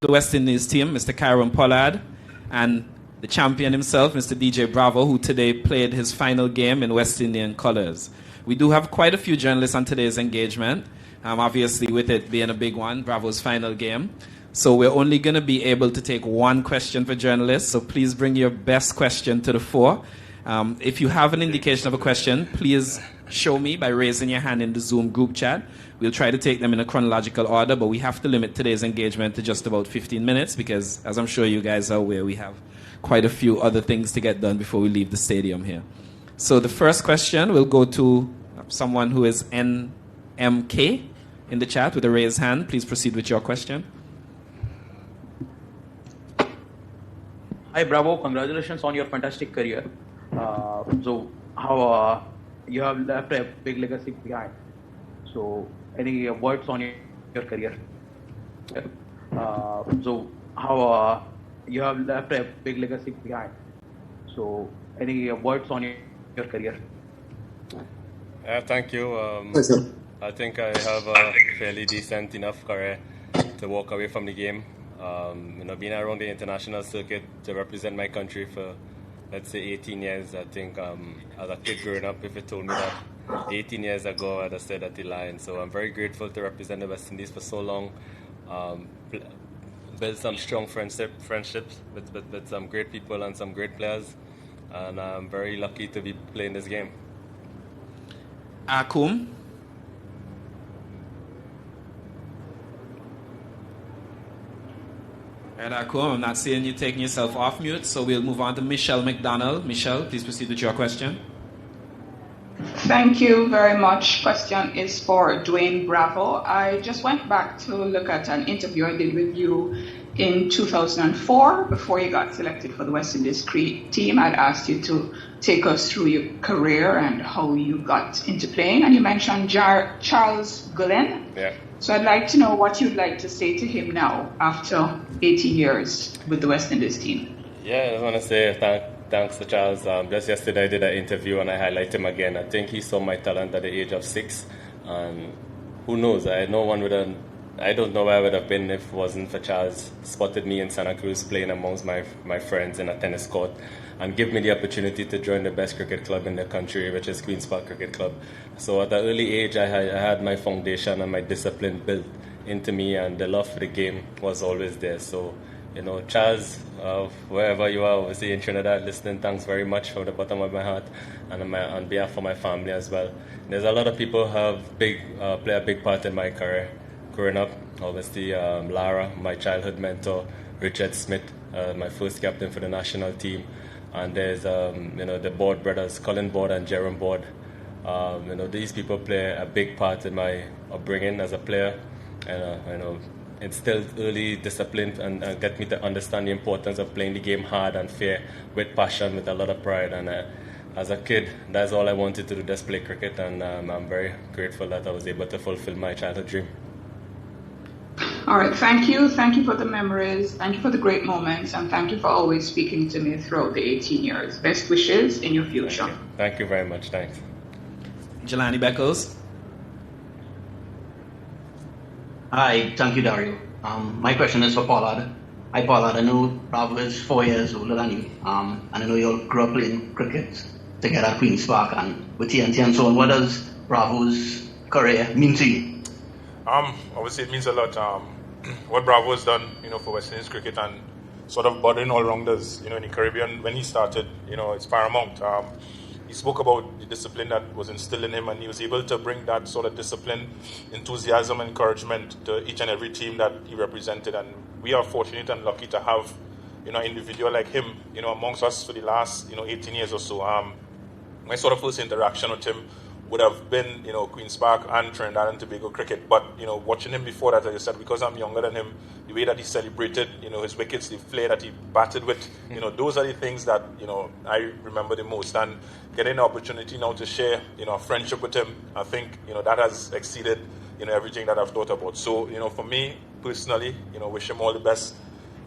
the West Indies team, Mr. Polad, and the champion himself, Mr. DJ Brovo, who today played his final game in West Indian colours. We do have quite a few journalists on today's engagement, obviously with it being a big one, Bravo's final game. So we're only going to be able to take one question for journalists, so please bring your best question to the fore. If you have an indication of a question, please show me by raising your hand in the Zoom group chat. We'll try to take them in a chronological order, but we have to limit today's engagement to just about 15 minutes because, as I'm sure you guys are aware, we have quite a few other things to get done before we leave the stadium here. So the first question will go to someone who is NMK in the chat with a raised hand. Please proceed with your question. Hi, Bravo. Congratulations on your fantastic career. So how you have left a big legacy behind. So any words on your career? So how you have left a big legacy behind. So any words on your career? Thank you. I think I have a fairly decent enough career to walk away from the game. Being around the international circuit to represent my country for, let's say, 18 years. I think as a kid growing up, if you told me that 18 years ago, I'd have said that the line. So I'm very grateful to represent the West Indies for so long. Build some strong friendships with some great people and some great players. And I'm very lucky to be playing this game. Akum. Right, Akum, I'm not seeing you taking yourself off mute, so we'll move on to Michelle McDonald. Michelle, please proceed with your question. Thank you very much. Question is for Dwayne Bravo. I just went back to look at an interview I did with you in 2004 before you got selected for the West Indies team. I'd asked you to take us through your career and how you got into playing, and you mentioned Charles Gullen. Yeah. So I'd like to know what you'd like to say to him now after 18 years with the West Indies team. Yeah, I just want to say thanks to Charles. Just yesterday I did an interview and I highlighted him again. I think he saw my talent at the age of 6. And who knows, I don't know where I would have been if it wasn't for Charles. Spotted me in Santa Cruz playing amongst my friends in a tennis court and give me the opportunity to join the best cricket club in the country, which is Queen's Park Cricket Club. So at an early age, I had my foundation and my discipline built into me, and the love for the game was always there. So, Charles, wherever you are, obviously in Trinidad listening, thanks very much from the bottom of my heart and on behalf of my family as well. There's a lot of people who have play a big part in my career. Growing up, obviously, Lara, my childhood mentor, Richard Smith, my first captain for the national team. And there's, the Board brothers, Colin Board and Jerome Board. These people play a big part in my upbringing as a player. And, instilled early discipline and get me to understand the importance of playing the game hard and fair, with passion, with a lot of pride. And as a kid, that's all I wanted to do, just play cricket. And I'm very grateful that I was able to fulfill my childhood dream. All right, thank you. Thank you for the memories. Thank you for the great moments. And thank you for always speaking to me throughout the 18 years. Best wishes in your future. Thank you very much. Thanks. Jelani Beckles. Hi, thank you, Dario. My question is for Polad. Hi, Polad. I know Bravo is 4 years older than you. And I know you all grew up playing cricket together at Queen's Park and with TNT and so on. What does Bravo's career mean to you? Obviously, it means a lot. What Bravo has done, for West Indies cricket and sort of budding all-rounders, in the Caribbean when he started, it's paramount. He spoke about the discipline that was instilled in him, and he was able to bring that sort of discipline, enthusiasm, encouragement to each and every team that he represented. And we are fortunate and lucky to have, an individual like him, amongst us for the last, 18 years or so. My sort of first interaction with him would have been, Queen's Park and Trinidad and Tobago cricket. But, watching him before that, like I said, because I'm younger than him, the way that he celebrated, his wickets, the flair that he batted with, those are the things that, I remember the most. And getting the opportunity now to share, a friendship with him, I think, that has exceeded, everything that I've thought about. So, for me, personally, wish him all the best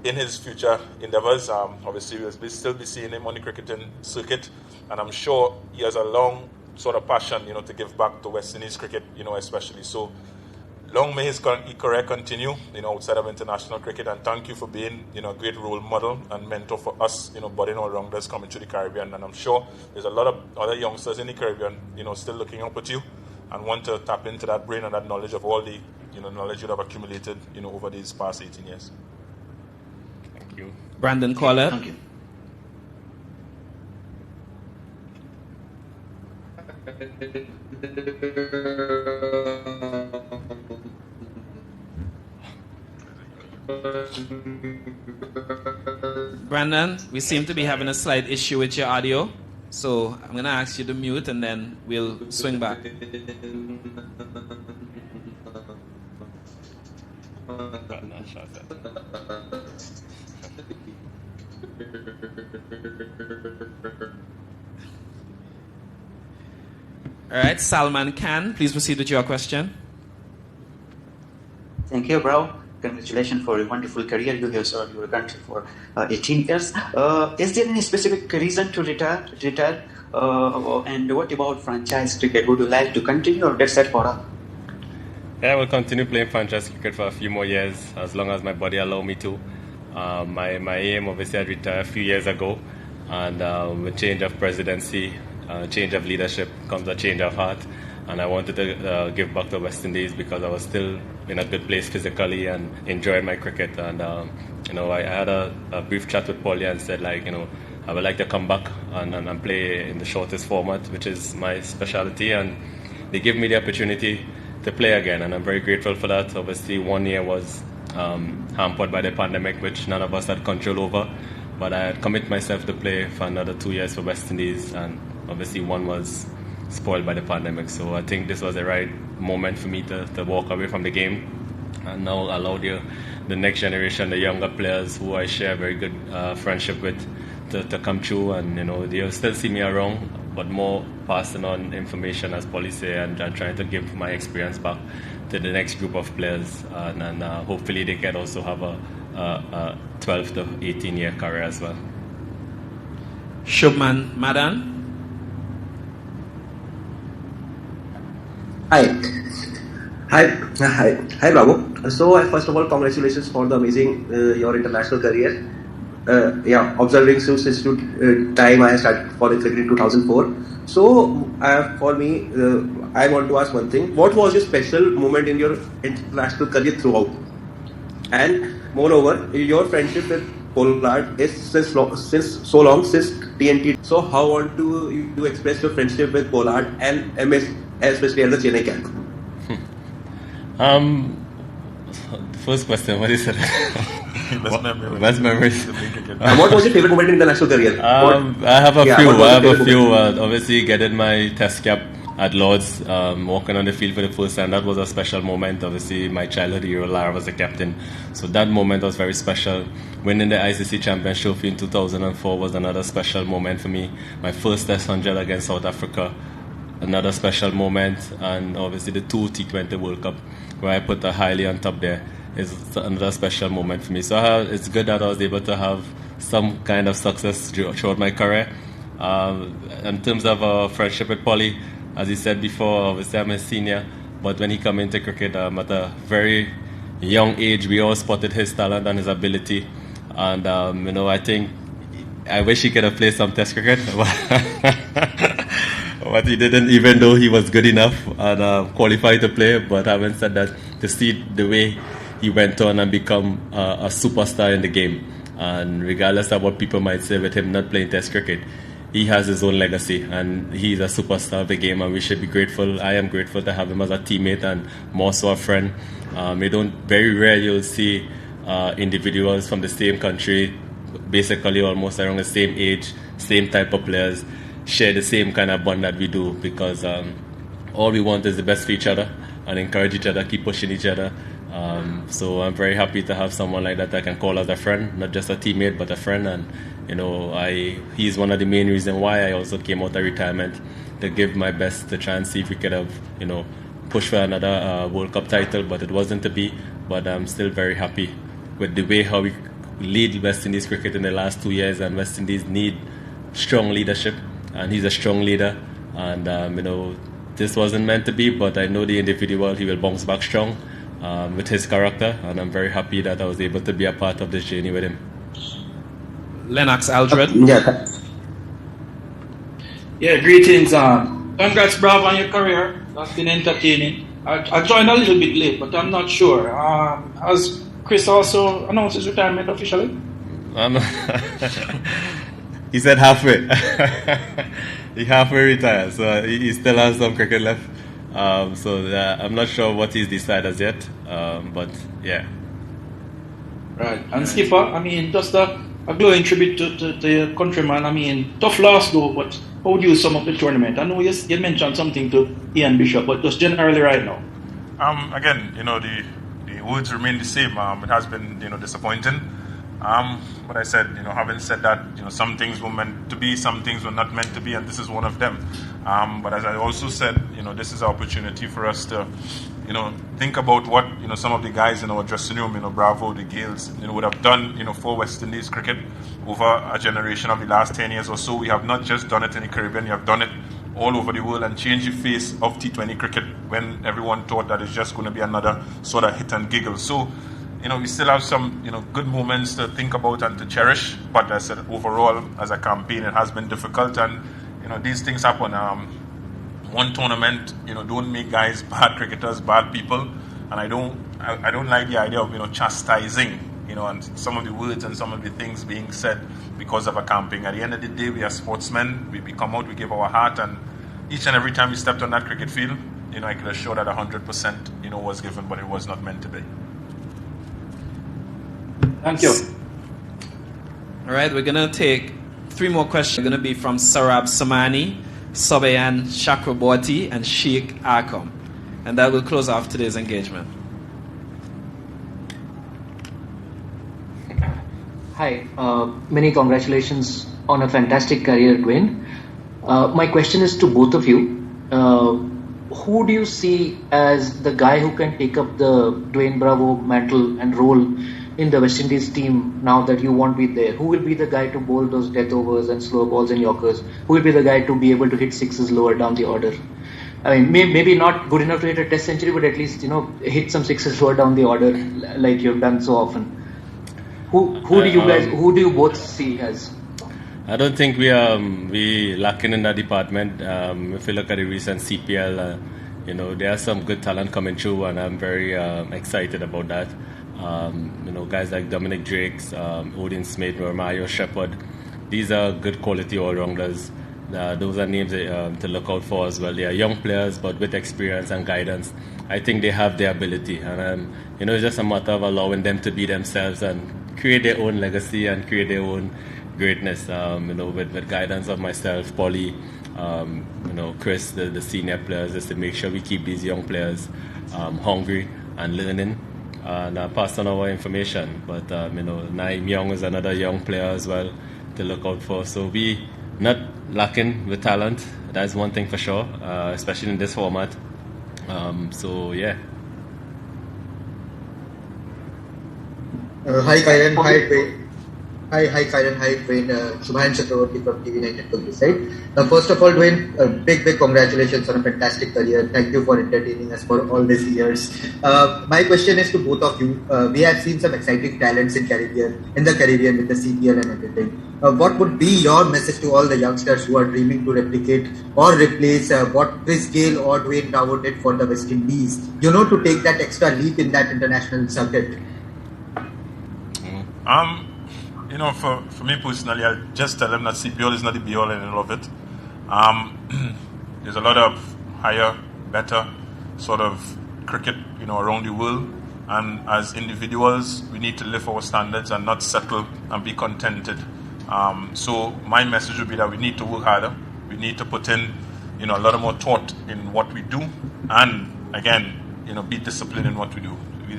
in his future endeavours. Obviously, we'll still be seeing him on the cricketing circuit. And I'm sure he has a long sort of passion, to give back to West Indies cricket, especially. So long may his career continue, outside of international cricket. And thank you for being, a great role model and mentor for us, budding all-rounders coming to the Caribbean. And I'm sure there's a lot of other youngsters in the Caribbean, still looking up at you and want to tap into that brain and that knowledge of all the, knowledge you have accumulated, over these past 18 years. Thank you. Brandon Caller. Thank you. Brandon, we seem to be having a slight issue with your audio, so I'm going to ask you to mute and then we'll swing back. All right, Salman Khan, please proceed with your question. Thank you, bro. Congratulations for a wonderful career. You have served your country for 18 years. Is there any specific reason to retire? And what about franchise cricket? Would you like to continue or that's it for us? Yeah, I will continue playing franchise cricket for a few more years, as long as my body allow me to. My aim, obviously, I retired a few years ago, and with change of presidency, change of leadership comes a change of heart. And I wanted to give back to Westindies because I was still in a good place physically and enjoyed my cricket. And I had a brief chat with Polad and said, I would like to come back and play in the shortest format, which is my specialty. And they gave me the opportunity to play again, and I'm very grateful for that. Obviously, 1 year was hampered by the pandemic, which none of us had control over. But I had committed myself to play for another 2 years for Westindies, and obviously one was spoiled by the pandemic. So I think this was the right moment for me to walk away from the game and now allow the next generation, the younger players who I share very good friendship with, to come through. And they'll still see me around, but more passing on information, as Polly say, and trying to give my experience back to the next group of players. And hopefully they can also have a 12 to 18 year career as well. Shubman Madan. Hi, Bravo. So, first of all, congratulations for the amazing your international career. Observing you since time I started following cricket in 2004. So, for me, I want to ask one thing: what was your special moment in your international career throughout? And moreover, your friendship with Polad is since so long since TNT. So, how want to you express your friendship with Polad and MS? Especially at the Chennai camp. First question, what is it? Best memories. What was your favorite moment in the national career? I have a few. Obviously, getting my test cap at Lords, walking on the field for the first time, that was a special moment. Obviously, my childhood hero, Lara, was the captain. So that moment was very special. Winning the ICC Champions Trophy in 2004 was another special moment for me. My first Test 100 against South Africa, another special moment. And obviously the 2 T20 World Cup, where I put a highly on top there, is another special moment for me. So it's good that I was able to have some kind of success throughout my career. In terms of friendship with Polly, as he said before, obviously I'm a senior, but when he came into cricket at a very young age, we all spotted his talent and his ability. And I think I wish he could have played some Test cricket, but he didn't, even though he was good enough and qualified to play. But having said that, to see the way he went on and become a superstar in the game, and regardless of what people might say with him not playing Test cricket, he has his own legacy and he's a superstar of the game, and we should be grateful. I am grateful to have him as a teammate and more so a friend. Very rare you'll see individuals from the same country, basically almost around the same age, same type of players, share the same kind of bond that we do, because all we want is the best for each other and encourage each other, keep pushing each other. So I'm very happy to have someone like that I can call as a friend, not just a teammate but a friend. And he's one of the main reasons why I also came out of retirement, to give my best to try and see if we could have push for another World Cup title, but it wasn't to be. But I'm still very happy with the way how we lead West Indies cricket in the last 2 years, and West Indies need strong leadership, and he's a strong leader. And this wasn't meant to be, but I know the individual, he will bounce back strong, with his character, and I'm very happy that I was able to be a part of this journey with him. Lennox Aldred. Yeah, greetings. Congrats, Bravo, on your career. That's been entertaining. I joined a little bit late, but I'm not sure. Has Chris also announced his retirement officially? He said halfway. He halfway retired, so he still has some cricket left. I'm not sure what he's decided as yet, but yeah. Right. And Skipper, I mean, just a glowing tribute to your countryman. I mean, tough loss though, but how do you sum up the tournament? I know you mentioned something to Ian Bishop, but just generally right now. Again, the words remain the same. It has been, disappointing. But I said, having said that, some things were meant to be, some things were not meant to be, and this is one of them. But as I also said, this is an opportunity for us to, think about what, some of the guys in our dressing room, Bravo, the Gales, would have done, for West Indies cricket over a generation of the last 10 years or so. We have not just done it in the Caribbean, we have done it all over the world and changed the face of T20 cricket when everyone thought that it's just going to be another sort of hit and giggle. So, we still have some, good moments to think about and to cherish. But as I said, overall, as a campaign, it has been difficult, and these things happen. One tournament, don't make guys bad cricketers, bad people, and I don't like the idea of chastising, and some of the words and some of the things being said because of a campaign. At the end of the day, we are sportsmen. We come out, we give our heart, and each and every time we stepped on that cricket field, I could assure that 100%, was given, but it was not meant to be. Thank you. All right, we're going to take 3 more questions. They're going to be from Sarab Samani, Sobayan Chakraborty, and Sheikh Akam. And that will close off today's engagement. Hi, many congratulations on a fantastic career, Dwayne. My question is to both of you. Who do you see as the guy who can take up the Dwayne Bravo mantle and role in the West Indies team now that you won't be there? Who will be the guy to bowl those death overs and slow balls and yorkers? Who will be the guy to be able to hit sixes lower down the order? I mean, maybe not good enough to hit a test century, but at least, hit some sixes lower down the order like you've done so often. Who do you both see as? I don't think we lacking in that department. If you look at the recent CPL, there are some good talent coming through, and I'm very excited about that. Guys like Dominic Drakes, Odin Smith, Mario Shepard, these are good quality all-rounders. Those are names to look out for as well. They are young players, but with experience and guidance, I think they have the ability. And it's just a matter of allowing them to be themselves and create their own legacy and create their own greatness. With guidance of myself, Polly, Chris, the senior players, just to make sure we keep these young players hungry and learning. And pass on our information. But Naim Young is another young player as well to look out for. So we not lacking with talent. That's one thing for sure, especially in this format. So yeah. Hi Kyran, hi Dwayne. Hi Kyran, hi Dwayne. Subhan Chakraborty from TV9 Network this side. First of all, Dwayne, big congratulations on a fantastic career. Thank you for entertaining us for all these years. My question is to both of you. We have seen some exciting talents in the Caribbean with the CPL and everything. What would be your message to all the youngsters who are dreaming to replicate or replace what Chris Gayle or Dwayne Bravo did for the West Indies? To take that extra leap in that international circuit. For me personally, I'll just tell them that CPL is not the be-all and all of it. There's a lot of higher, better sort of cricket, around the world. And as individuals, we need to lift our standards and not settle and be contented. So my message would be that we need to work harder. We need to put in, a lot more thought in what we do. And again, be disciplined in what we do.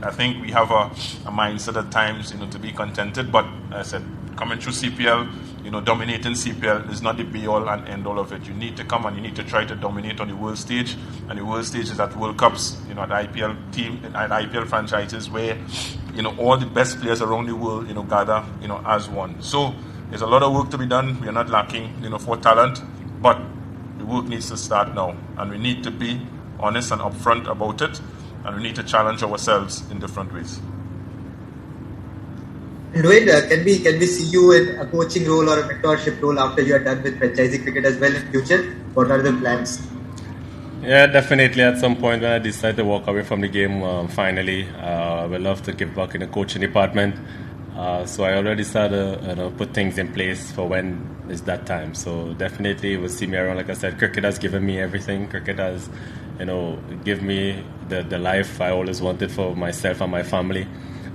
I think we have a mindset at times, to be contented. But as I said, coming through CPL, dominating CPL is not the be-all and end-all of it. You need to come and you need to try to dominate on the world stage. And the world stage is at World Cups, at IPL team, at IPL franchises where, all the best players around the world, gather, as one. So there's a lot of work to be done. We are not lacking, for talent. But the work needs to start now. And we need to be honest and upfront about it. and we need to challenge ourselves in different ways. Dwayne, can we see you in a coaching role or a mentorship role after you are done with franchisee cricket as well in future? What are the plans? Yeah, definitely. At some point when I decide to walk away from the game, finally, I would love to give back in the coaching department. So I already started to put things in place for when it's that time. So definitely you will see me around. Like I said, cricket has given me everything. Cricket has, given me the life I always wanted for myself and my family.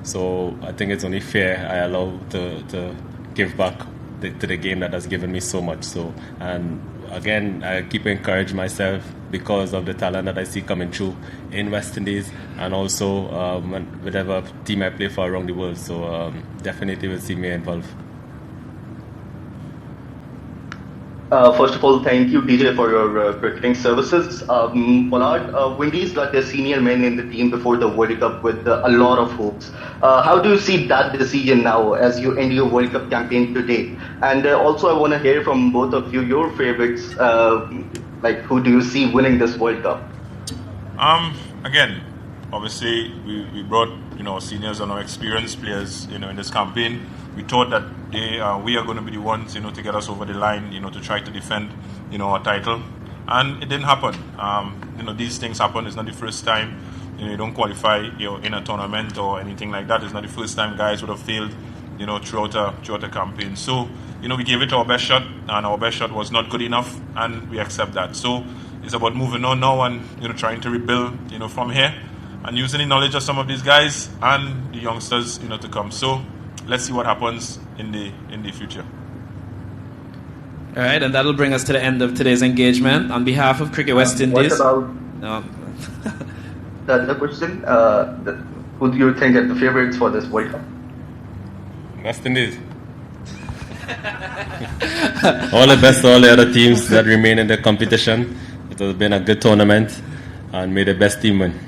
So I think it's only fair I allow to give back to the game that has given me so much. So, and again, I keep encouraging myself because of the talent that I see coming through in Westindies and also whatever team I play for around the world. So definitely will see me involved. First of all, thank you, DJ, for your cricketing services. Polad, Windies got their senior men in the team before the World Cup with a lot of hopes. How do you see that decision now as you end your World Cup campaign today? And also, I want to hear from both of you your favorites. Like, who do you see winning this World Cup? Again, obviously, we brought seniors and our experienced players in this campaign. We thought that we are going to be the ones to get us over the line, to try to defend our title, and it didn't happen. These things happen. It's not the first time you don't qualify in a tournament or anything like that. It's not the first time guys would have failed throughout a campaign. So we gave it our best shot, and our best shot was not good enough, and we accept that. So it's about moving on now and trying to rebuild from here and using the knowledge of some of these guys and the youngsters to come. So let's see what happens in the future. All right, and that'll bring us to the end of today's engagement. On behalf of Cricket Westindies. What about the other question? Who do you think are the favorites for this World Cup? Westindies. All the best to all the other teams that remain in the competition. It has been a good tournament, and may the best team win.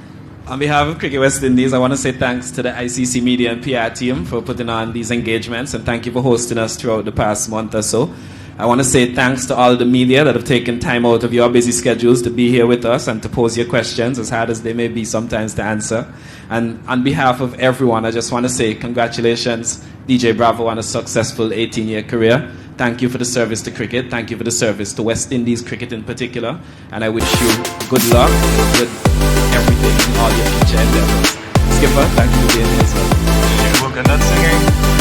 On behalf of Cricket Westindies, I want to say thanks to the ICC Media and PR team for putting on these engagements, and thank you for hosting us throughout the past month or so. I want to say thanks to all the media that have taken time out of your busy schedules to be here with us and to pose your questions, as hard as they may be sometimes to answer. And on behalf of everyone, I just want to say congratulations, DJ Bravo, on a successful 18-year career. Thank you for the service to cricket. Thank you for the service to Westindies cricket in particular. And I wish you good luck with everything in all your future endeavors. Skipper, thank you for being here as well. Did you work on that singing?